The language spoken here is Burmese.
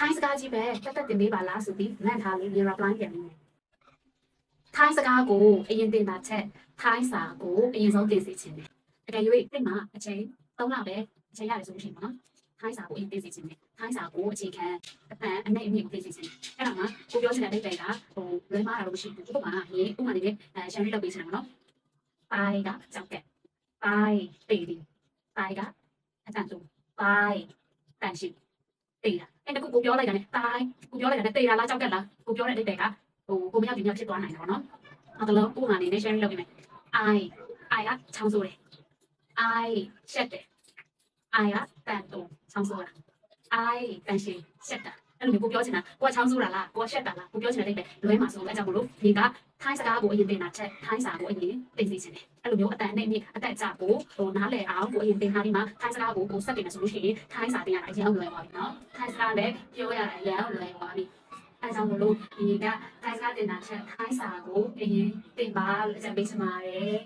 ထိုင်းစကားကြီးပဲတက်တက်တင်ပေးပါလားဆိုပြီးလန့်ထားလို့ reply ပြန်နေတယ်ထိုင်းစကားကိုအရင်တင်တာချက်ထိုင်းစာကိုအရင်ဆုံးတင်စီခြင်းတယ်တကယ်၍ဒီမှာအချိန်3လပဲအချိန်ရတယ်ဆိုလို့ရှိရင်ပေါ့နော်ထိုင်းစာကိုအရင်တင်စီခြင်းတယ်ထိုင်းစာကိုအခြေခံအပန်းအနှိမ့်အမြင့်ကိုတင်စီခြင်းအဲ့ဒါမှကိုပြောချင်တဲ့အဓိပ္ပာယ်ကလွဲမှားတာလို့မရှိဘူးဥပမာရေဥပမာနေနဲ့ရှန်ရီလုပ်ပေးချင်တာပေါ့နော်ပိုင်ကကြောက်ကက်ပိုင်တေဒီပိုင်ကအတန်တူပိုင်တန်ရှိတေးတာအဲ့ဒါကိုပြောလိုက်တာနဲ့တိုင်းကိုပြောလိုက်တာနဲ့တေးတာလားကြောက်ကက်လားကိုပြောတဲ့အဓိပ္ပာယ်ကကိုမရောက်ဒီမြောက်ဖြစ်သွားနိုင်တာပေါ့နော်နောက်တစ်လုံးဥပမာနေနဲ့ sharing လုပ်ပေးမယ် I ကချောင်းဆိုးတယ် I ရှက်တယ် I ကတန်တူချောင်းဆိုးတာ I တန်ရှိရှက်တာအဲ့လိုမျိုးကိုပြောချင်တာကိုကချောင်းဆိုးတာလားကိုကရှက်တာလားကိုပြောချင်တဲ့အဓိပ္ပာယ်လွဲမှာဆိုအဲ့ကြောင့်မလို့ဒီကထိုင်းစကားကိုအရင်တင်တာချက်ထိုင်းစာကိုအရင်တင်စီချင်တယ်အဲ့လိုမျိုးအတန်နဲ့မြအတက်အကျကိုနားလည်အောင်ကိုအရင်တင်ထားပြီးမှထိုင်းစကားကိုစက်တင်တယ်ဆိုလို့ရှိရင်ထိုင်းစာတင်ရတာအရင်အောင်လွယ်သွားပြီနော်ထိုင်းစကားလည်းပြောရတာအရင်အောင်လွယ်သွားပြီအဲကြောင့်မလို့ဒီကထိုင်းစကားတင်တာချက်ထိုင်းစာကိုအရင်တင်ပါလို့အကြံပေးချင်ပါတယ်